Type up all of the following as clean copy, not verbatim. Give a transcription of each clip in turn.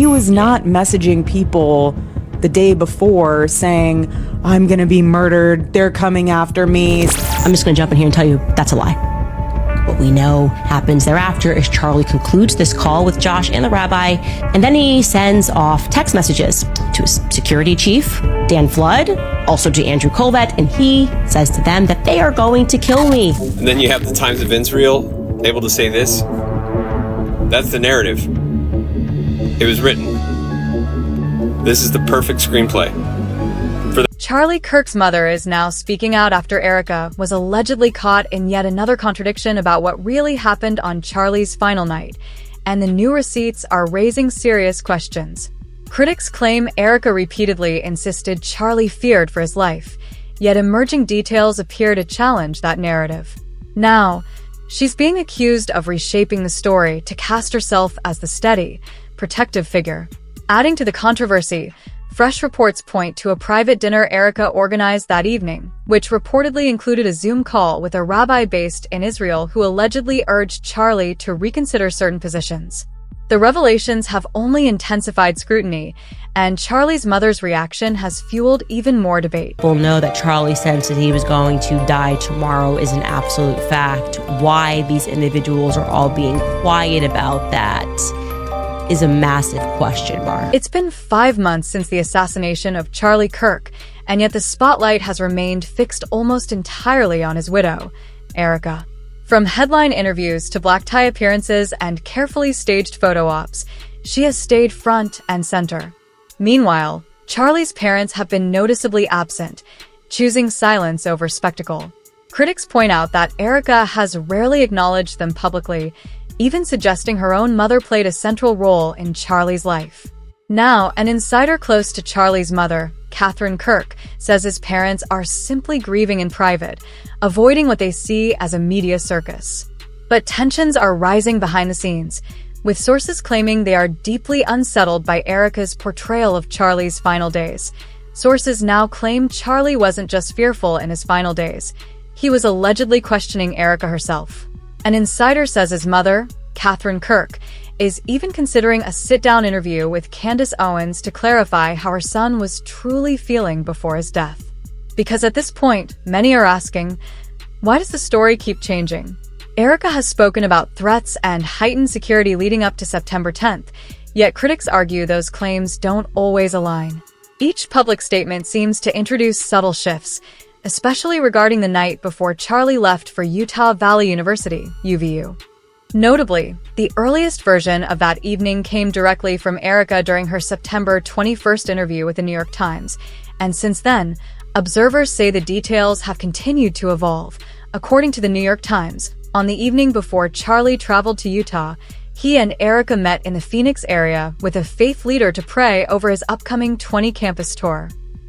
he was not messaging people the day before saying, I'm gonna be murdered, they're coming after me. I'm just gonna jump in here and tell you that's a lie. What we know happens thereafter is Charlie concludes this call with Josh and the rabbi, and then he sends off text messages to his security chief, Dan Flood, also to Andrew Colvett, and he says to them that they are going to kill me. And then you have the Times events reel able to say this. That's the narrative. It was written. This is the perfect screenplay. Charlie Kirk's mother is now speaking out after Erika was allegedly caught in yet another contradiction about what really happened on Charlie's final night, and the new receipts are raising serious questions. Critics claim Erika repeatedly insisted Charlie feared for his life, yet emerging details appear to challenge that narrative. Now, she's being accused of reshaping the story to cast herself as the steady, protective figure. Adding to the controversy, fresh reports point to a private dinner Erika organized that evening, which reportedly included a Zoom call with a rabbi based in Israel who allegedly urged Charlie to reconsider certain positions. The revelations have only intensified scrutiny, and Charlie's mother's reaction has fueled even more debate. People know that Charlie sensed that he was going to die tomorrow is an absolute fact. Why these individuals are all being quiet about that is a massive question mark. It's been 5 months since the assassination of Charlie Kirk, and yet the spotlight has remained fixed almost entirely on his widow, Erika. From headline interviews to black tie appearances and carefully staged photo ops, she has stayed front and center. Meanwhile, Charlie's parents have been noticeably absent, choosing silence over spectacle. Critics point out that Erika has rarely acknowledged them publicly, even suggesting her own mother played a central role in Charlie's life. Now, an insider close to Charlie's mother, Catherine Kirk, says his parents are simply grieving in private, avoiding what they see as a media circus. But tensions are rising behind the scenes, with sources claiming they are deeply unsettled by Erika's portrayal of Charlie's final days. Sources now claim Charlie wasn't just fearful in his final days. He was allegedly questioning Erika herself. An insider says his mother, Catherine Kirk, is even considering a sit-down interview with Candace Owens to clarify how her son was truly feeling before his death. Because at this point, many are asking, why does the story keep changing? Erika has spoken about threats and heightened security leading up to September 10th, yet critics argue those claims don't always align. Each public statement seems to introduce subtle shifts, especially regarding the night before Charlie left for Utah Valley University, UVU. Notably, the earliest version of that evening came directly from Erika during her September 21st interview with the New York Times, and since then, observers say the details have continued to evolve. According to the New York Times, on the evening before Charlie traveled to Utah, he and Erika met in the Phoenix area with a faith leader to pray over his upcoming 20-campus tour.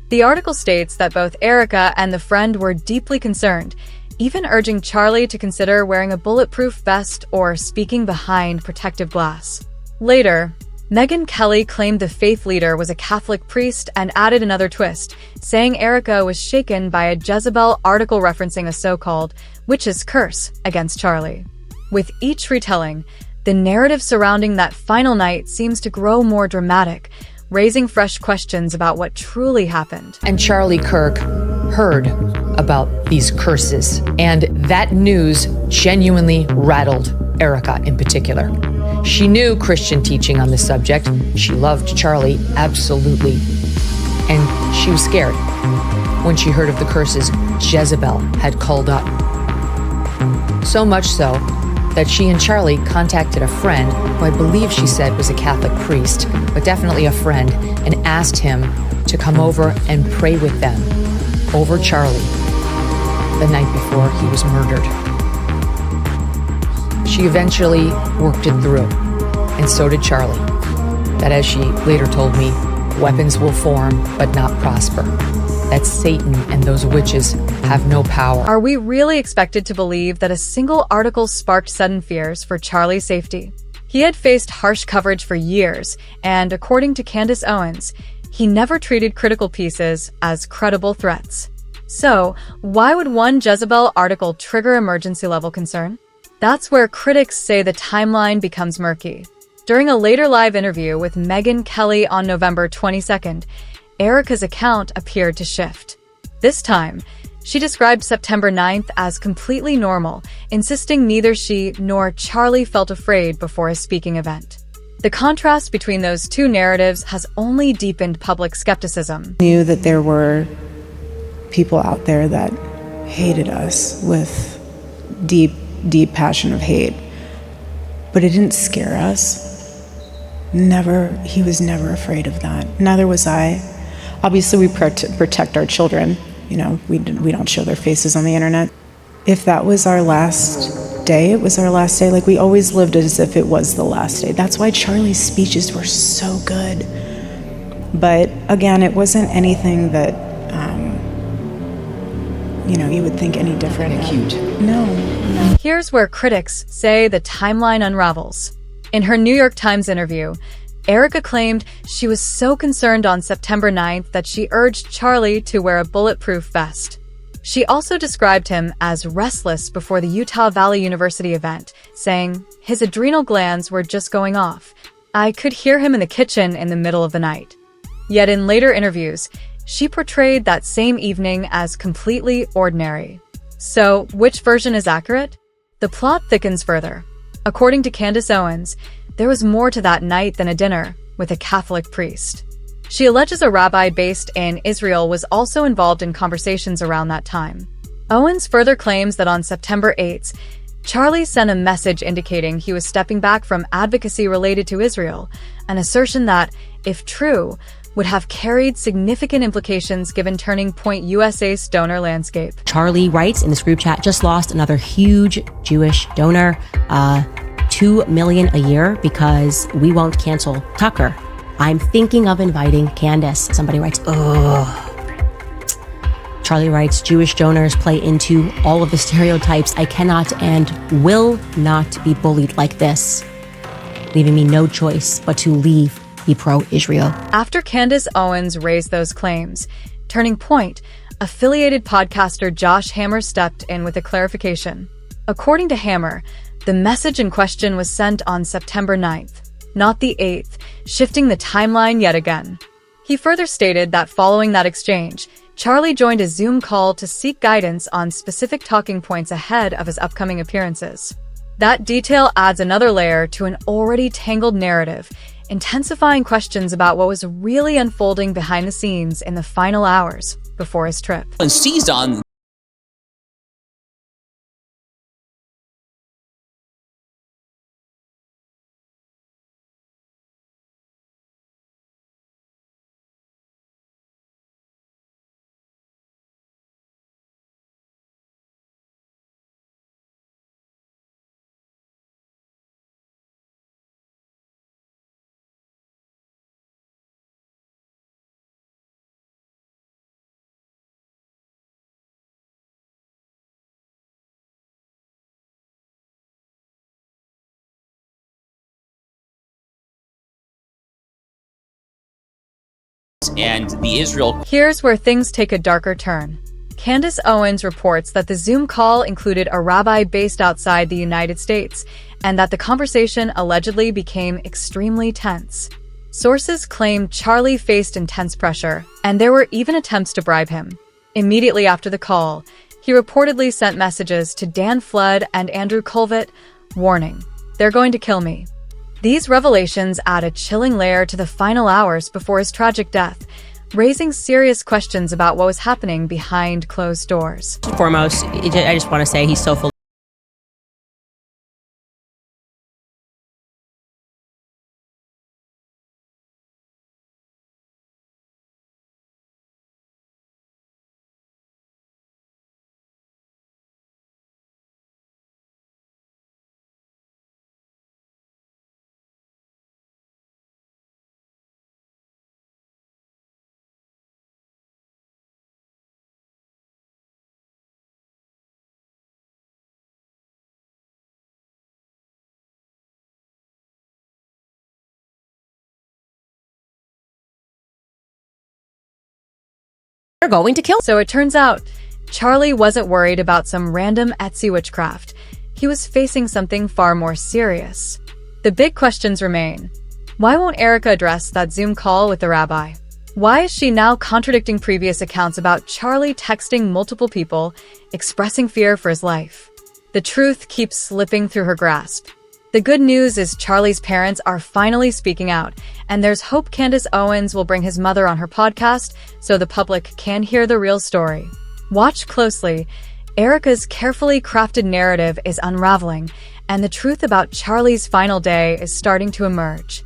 The article states that both Erika and the friend were deeply concerned, even urging Charlie to consider wearing a bulletproof vest or speaking behind protective glass. Later, Megyn Kelly claimed the faith leader was a Catholic priest and added another twist, saying Erika was shaken by a Jezebel article referencing a so-called witch's curse against Charlie. With each retelling, the narrative surrounding that final night seems to grow more dramatic, raising fresh questions about what truly happened. And Charlie Kirk heard about these curses, and that news genuinely rattled Erika in particular. She knew Christian teaching on the subject. She loved Charlie, absolutely. And she was scared when she heard of the curses Jezebel had called up. So much so that she and Charlie contacted a friend, who I believe she said was a Catholic priest, but definitely a friend, and asked him to come over and pray with them over Charlie the night before he was murdered. She eventually worked it through, and so did Charlie. That, as she later told me, weapons will form but not prosper. That Satan and those witches have no power. Are we really expected to believe that a single article sparked sudden fears for Charlie's safety? He had faced harsh coverage for years, and according to Candace Owens, he never treated critical pieces as credible threats. So, why would one Jezebel article trigger emergency-level concern? That's where critics say the timeline becomes murky. During a later live interview with Megyn Kelly on November 22nd, Erika's account appeared to shift. This time, she described September 9th as completely normal, insisting neither she nor Charlie felt afraid before a speaking event. The contrast between those two narratives has only deepened public skepticism. I knew that there were people out there that hated us with deep, deep passion of hate, but it didn't scare us. He was never afraid of that. Neither was I. Obviously, we protect our children. You know, we don't show their faces on the internet. If that was our last day, it was our last day. Like, we always lived as if it was the last day. That's why Charlie's speeches were so good. But again, it wasn't anything that, you would think any different. Cute. No. Here's where critics say the timeline unravels. In her New York Times interview, Erika claimed she was so concerned on September 9th that she urged Charlie to wear a bulletproof vest. She also described him as restless before the Utah Valley University event, saying his adrenal glands were just going off. I could hear him in the kitchen in the middle of the night. Yet in later interviews, she portrayed that same evening as completely ordinary. So, which version is accurate? The plot thickens further. According to Candace Owens, there was more to that night than a dinner with a Catholic priest. She alleges a rabbi based in Israel was also involved in conversations around that time. Owens further claims that on September 8th, Charlie sent a message indicating he was stepping back from advocacy related to Israel, an assertion that, if true, would have carried significant implications given Turning Point USA's donor landscape. Charlie writes in this group chat, just lost another huge Jewish donor, $2 million a year because we won't cancel Tucker. I'm thinking of inviting Candace. Somebody writes, ugh. Charlie writes, Jewish donors play into all of the stereotypes. I cannot and will not be bullied like this, leaving me no choice but to leave, be pro-Israel. After Candace Owens raised those claims, Turning Point, affiliated podcaster Josh Hammer stepped in with a clarification. According to Hammer, the message in question was sent on September 9th, not the 8th, shifting the timeline yet again. He further stated that following that exchange, Charlie joined a Zoom call to seek guidance on specific talking points ahead of his upcoming appearances. That detail adds another layer to an already tangled narrative, intensifying questions about what was really unfolding behind the scenes in the final hours before his trip. And seized on and the Israel. Here's where things take a darker turn. Candace Owens reports that the Zoom call included a rabbi based outside the United States, and that the conversation allegedly became extremely tense. Sources claim Charlie faced intense pressure, and there were even attempts to bribe him. Immediately after the call, he reportedly sent messages to Dan Flood and Andrew Colvett, warning, "They're going to kill me." These revelations add a chilling layer to the final hours before his tragic death, raising serious questions about what was happening behind closed doors. Foremost, I just want to say he's so full. They're going to kill. So it turns out, Charlie wasn't worried about some random Etsy witchcraft. He was facing something far more serious. The big questions remain. Why won't Erika address that Zoom call with the rabbi? Why is she now contradicting previous accounts about Charlie texting multiple people, expressing fear for his life? The truth keeps slipping through her grasp. The good news is Charlie's parents are finally speaking out, and there's hope Candace Owens will bring his mother on her podcast so the public can hear the real story. Watch closely. Erika's carefully crafted narrative is unraveling, and the truth about Charlie's final day is starting to emerge.